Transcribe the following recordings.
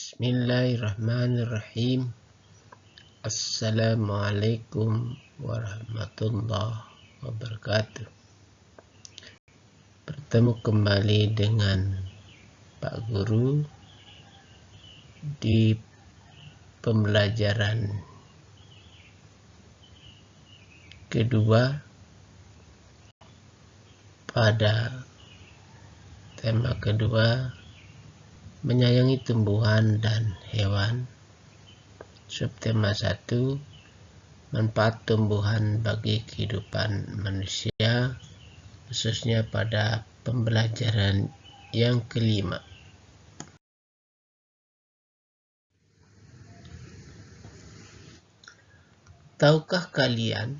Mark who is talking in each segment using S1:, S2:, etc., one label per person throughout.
S1: Bismillahirrahmanirrahim. Assalamualaikum warahmatullahi wabarakatuh. Bertemu kembali dengan Pak Guru di pembelajaran kedua pada tema kedua, menyayangi tumbuhan dan hewan. Subtema 1, manfaat tumbuhan bagi kehidupan manusia, khususnya pada pembelajaran yang kelima. Tahukah kalian,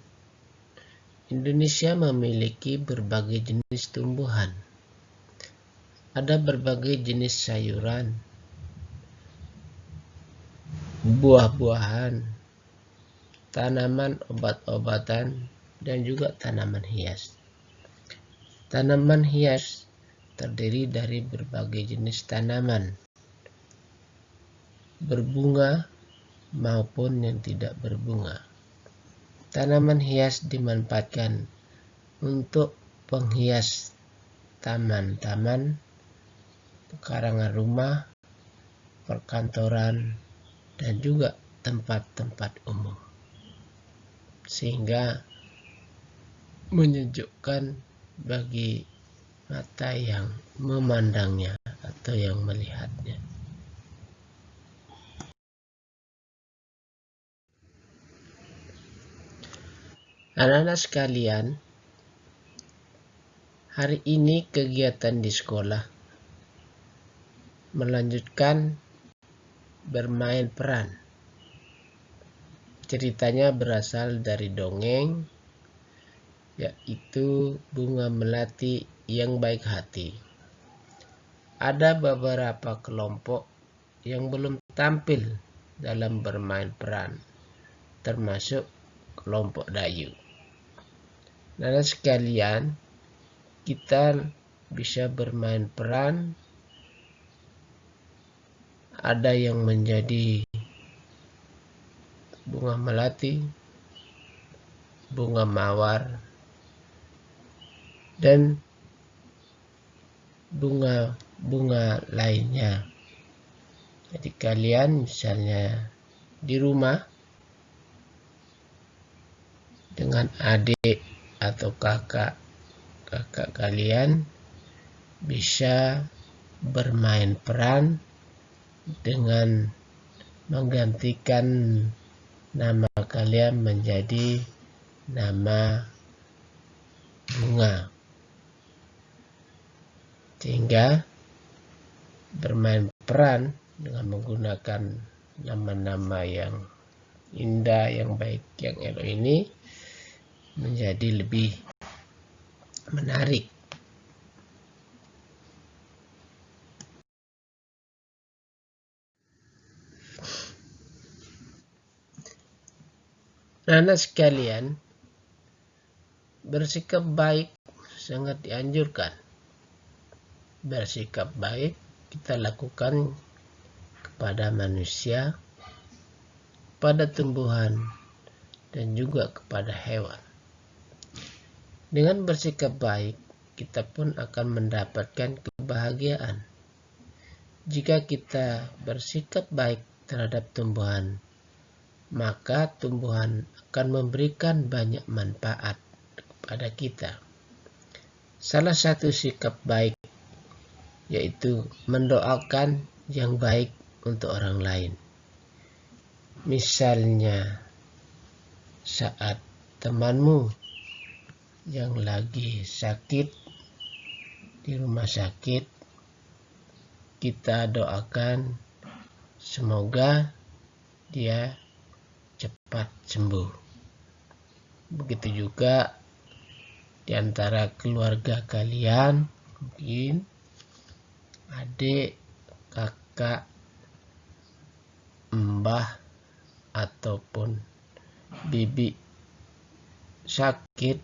S1: Indonesia memiliki berbagai jenis tumbuhan. Ada berbagai jenis sayuran, buah-buahan, tanaman obat-obatan, dan juga tanaman hias. Tanaman hias terdiri dari berbagai jenis tanaman, berbunga maupun yang tidak berbunga. Tanaman hias dimanfaatkan untuk penghias taman-taman, pekarangan rumah, perkantoran, dan juga tempat-tempat umum, sehingga menyejukkan bagi mata yang memandangnya atau yang melihatnya. Anak-anak sekalian, hari ini kegiatan di sekolah melanjutkan bermain peran. Ceritanya berasal dari dongeng, yaitu Bunga Melati yang Baik Hati. Ada beberapa kelompok yang belum tampil dalam bermain peran, termasuk kelompok Dayu. Anak sekalian, kita bisa bermain peran. Ada yang menjadi bunga melati, bunga mawar, dan bunga-bunga lainnya. Jadi kalian misalnya di rumah dengan adik atau kakak kalian bisa bermain peran dengan menggantikan nama kalian menjadi nama bunga, sehingga bermain peran dengan menggunakan nama-nama yang indah, yang baik, yang elok ini menjadi lebih menarik. Anak sekalian, bersikap baik sangat dianjurkan. Bersikap baik kita lakukan kepada manusia, pada tumbuhan, dan juga kepada hewan. Dengan bersikap baik, kita pun akan mendapatkan kebahagiaan. Jika kita bersikap baik terhadap tumbuhan, maka tumbuhan akan memberikan banyak manfaat kepada kita. Salah satu sikap baik yaitu mendoakan yang baik untuk orang lain. Misalnya saat temanmu yang lagi sakit di rumah sakit, kita doakan semoga dia cepat sembuh. Begitu juga di antara keluarga kalian, mungkin adik, kakak, mbah, ataupun bibi sakit,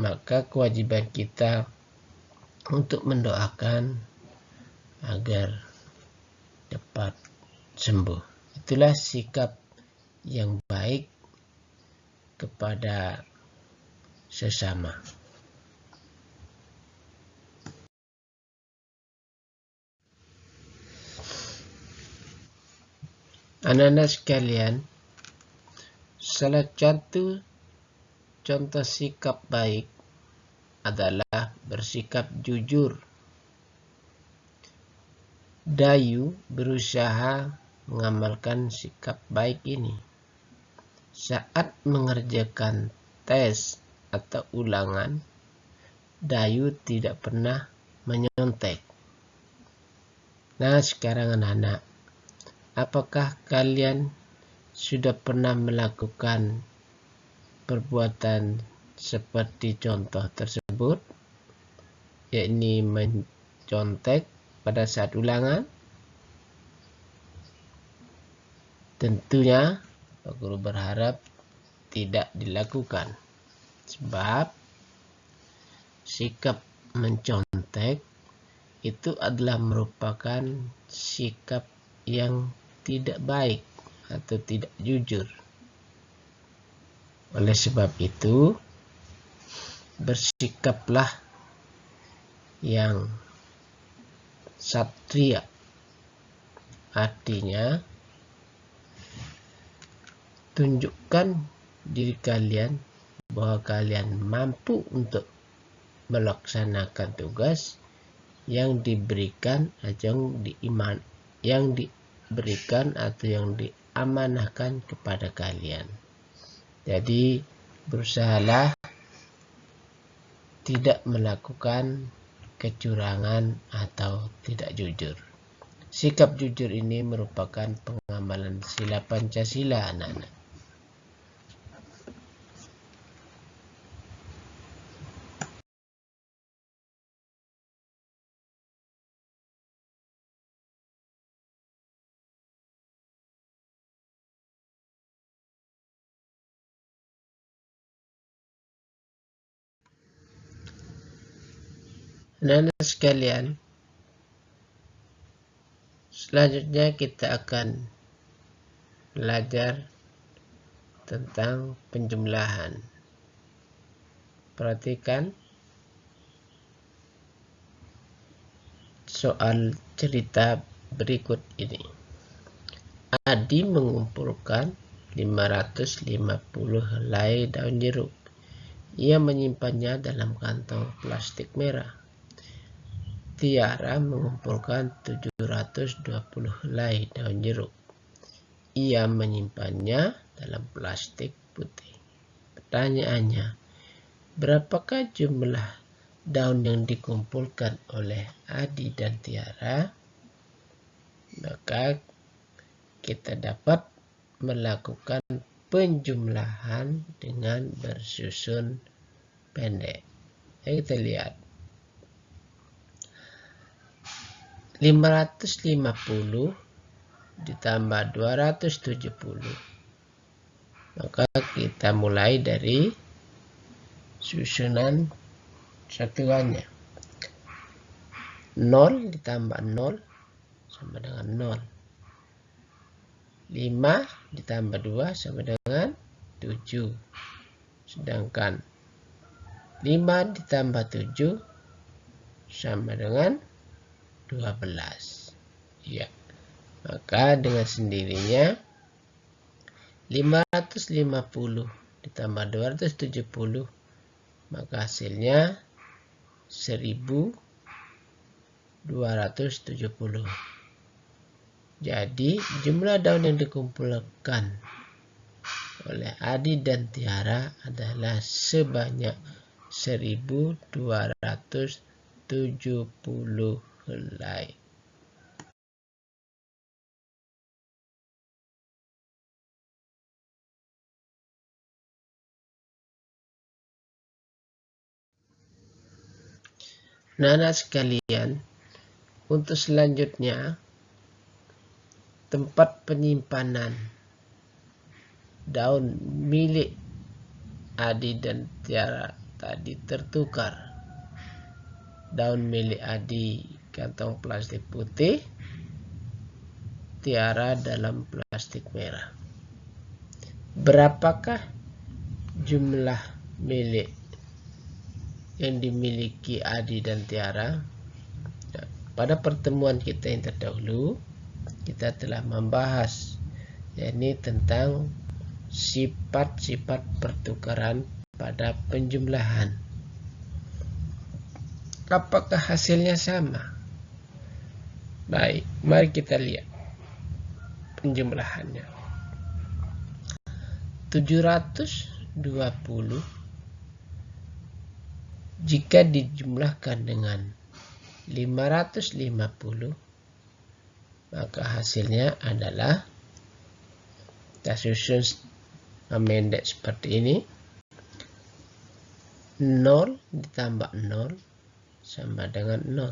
S1: maka kewajiban kita untuk mendoakan agar cepat sembuh. Itulah sikap yang baik kepada sesama. Anak-anak sekalian, salah satu contoh sikap baik adalah bersikap jujur. Dayu berusaha mengamalkan sikap baik ini. Saat mengerjakan tes atau ulangan, Dayu tidak pernah menyontek. Nah, sekarang anak-anak, apakah kalian sudah pernah melakukan perbuatan seperti contoh tersebut, yakni mencontek pada saat ulangan? Tentunya Pak Guru berharap tidak dilakukan, sebab sikap mencontek itu adalah merupakan sikap yang tidak baik atau tidak jujur. Oleh sebab itu, bersikaplah yang satria. Artinya, tunjukkan diri kalian bahwa kalian mampu untuk melaksanakan tugas yang diberikan atau yang diberikan atau yang diamanahkan kepada kalian. Jadi berusahalah tidak melakukan kecurangan atau tidak jujur. Sikap jujur ini merupakan pengamalan sila Pancasila, anak-anak. Anak-anak sekalian, selanjutnya kita akan belajar tentang penjumlahan. Perhatikan soal cerita berikut ini. Adi mengumpulkan 550 helai daun jeruk. Ia menyimpannya dalam kantong plastik merah. Tiara mengumpulkan 720 helai daun jeruk. Ia menyimpannya dalam plastik putih. Pertanyaannya, berapakah jumlah daun yang dikumpulkan oleh Adi dan Tiara? Maka kita dapat melakukan penjumlahan dengan bersusun pendek. Kita lihat. 550 ditambah 270. Maka kita mulai dari susunan satuannya. 0 ditambah 0 sama dengan 0. 5 ditambah 2 sama dengan 7. Sedangkan 5 ditambah 7 sama dengan 12. Ya. Maka dengan sendirinya 550 ditambah 270, maka hasilnya 1270. Jadi jumlah daun yang dikumpulkan oleh Adi dan Tiara adalah sebanyak 1270 helai. Anak-anak sekalian, untuk selanjutnya tempat penyimpanan daun milik Adi dan Tiara tadi tertukar. Daun milik Adi kantong plastik putih, Tiara dalam plastik merah. Berapakah jumlah milik yang dimiliki Adi dan Tiara? Nah, pada pertemuan kita yang terdahulu, kita telah membahas yakni tentang sifat-sifat pertukaran pada penjumlahan. Apakah hasilnya sama? Baik, mari kita lihat penjumlahannya. 720 jika dijumlahkan dengan 550, maka hasilnya adalah, kita susun memendek seperti ini. 0 ditambah 0 sama dengan 0.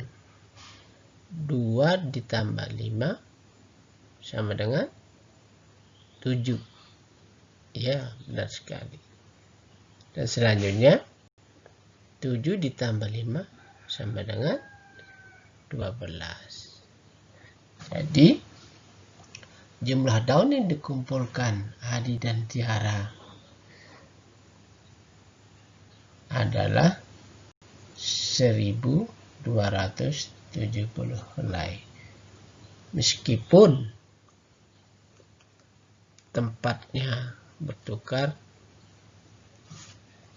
S1: 2 ditambah 5 sama dengan 7. Ya, benar sekali. Dan selanjutnya 7 ditambah 5 sama dengan 12. Jadi jumlah daun yang dikumpulkan Adi dan Tiara adalah 1270 helai. Meskipun tempatnya bertukar,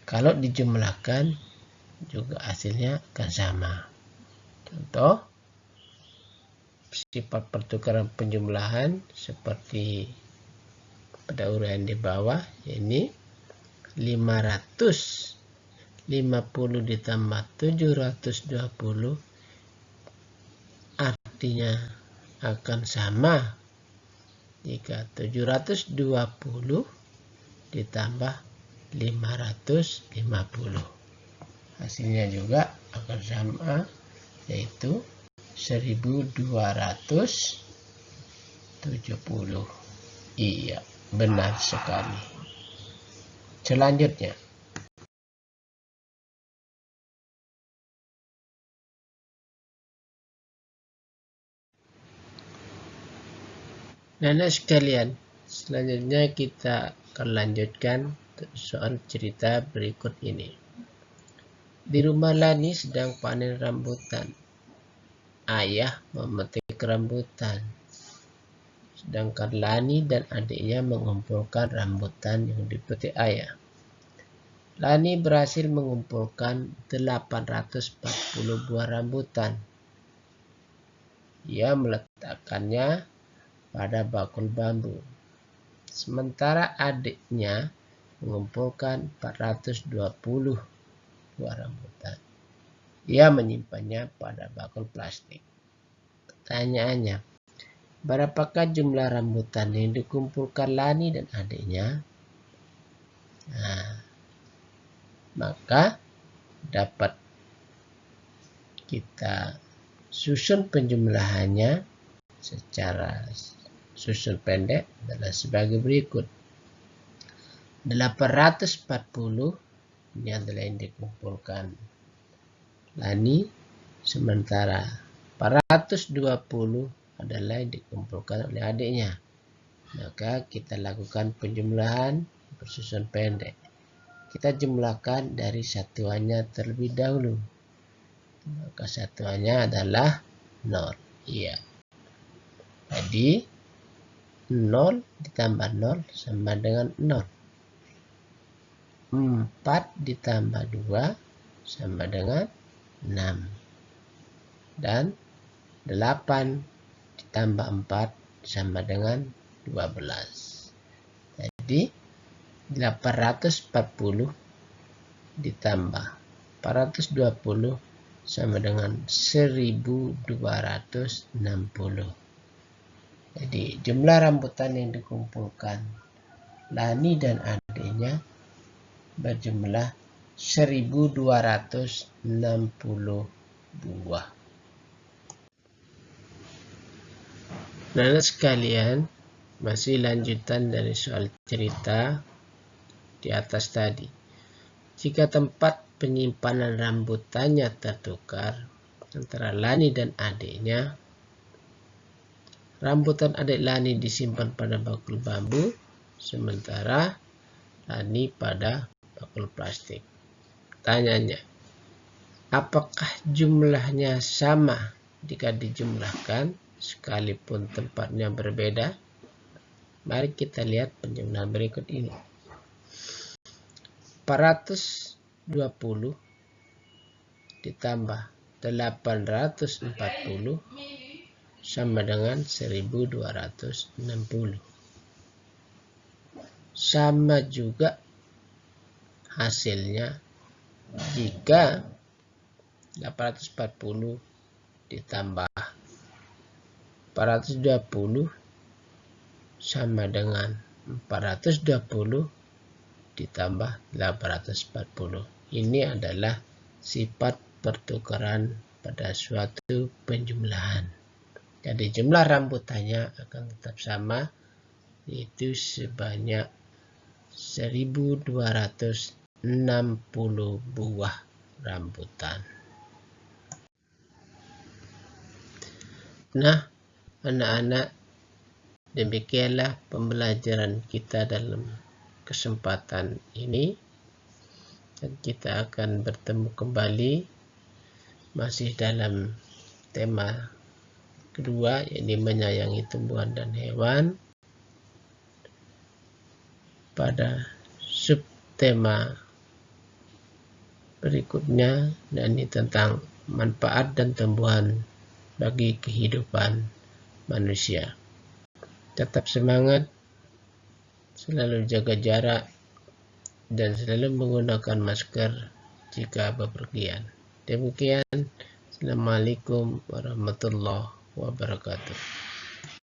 S1: kalau dijumlahkan juga hasilnya akan sama. Contoh sifat pertukaran penjumlahan seperti pada uraian di bawah, ini 550 ditambah 720 artinya akan sama jika 720 ditambah 550. Hasilnya juga akan sama, yaitu 1270. Iya, benar sekali. Selanjutnya, anak sekalian, selanjutnya kita akan lanjutkan soal cerita berikut ini. Di rumah Lani sedang panen rambutan. Ayah memetik rambutan, sedangkan Lani dan adiknya mengumpulkan rambutan yang dipetik ayah. Lani berhasil mengumpulkan 840 buah rambutan. Ia meletakkannya pada bakul bambu. Sementara adiknya mengumpulkan 420 buah rambutan. Ia menyimpannya pada bakul plastik. Pertanyaannya, berapakah jumlah rambutan yang dikumpulkan Lani dan adiknya? Nah, maka dapat kita susun penjumlahannya secara susun pendek adalah sebagai berikut. 840 ini adalah yang dikumpulkan Lani, sementara 420 adalah yang dikumpulkan oleh adiknya. Maka kita lakukan penjumlahan bersusun pendek. Kita jumlahkan dari satuannya terlebih dahulu. Maka satuannya adalah 0. Iya. Jadi 0 ditambah 0 sama dengan 0. 4 ditambah 2 sama dengan 6. Dan 8 ditambah 4 sama dengan 12. Jadi 840 ditambah 420 sama dengan 1260. Jadi jumlah rambutan yang dikumpulkan Lani dan adiknya berjumlah 1260 buah. Nah, sekalian, masih lanjutan dari soal cerita di atas tadi. Jika tempat penyimpanan rambutannya tertukar antara Lani dan adiknya, Rambutan adik Lani disimpan pada bakul bambu, sementara Lani pada bakul plastik. Tanyanya, apakah jumlahnya sama jika dijumlahkan sekalipun tempatnya berbeda? Mari kita lihat penjumlahan berikut ini. 420 ditambah 840 sama dengan 1260. Sama juga hasilnya jika 840 ditambah 420 sama dengan 420 ditambah 840. Ini adalah sifat pertukaran pada suatu penjumlahan. Jadi jumlah rambutannya akan tetap sama, yaitu sebanyak 1260 buah rambutan. Nah, anak-anak, demikianlah pembelajaran kita dalam kesempatan ini. Dan kita akan bertemu kembali masih dalam tema kedua, yaitu menyayangi tumbuhan dan hewan, pada subtema berikutnya, dan ini tentang manfaat dan tumbuhan bagi kehidupan manusia. Tetap semangat, selalu jaga jarak, dan selalu menggunakan masker jika bepergian. Demikian, Assalamualaikum warahmatullahi wabarakatuh.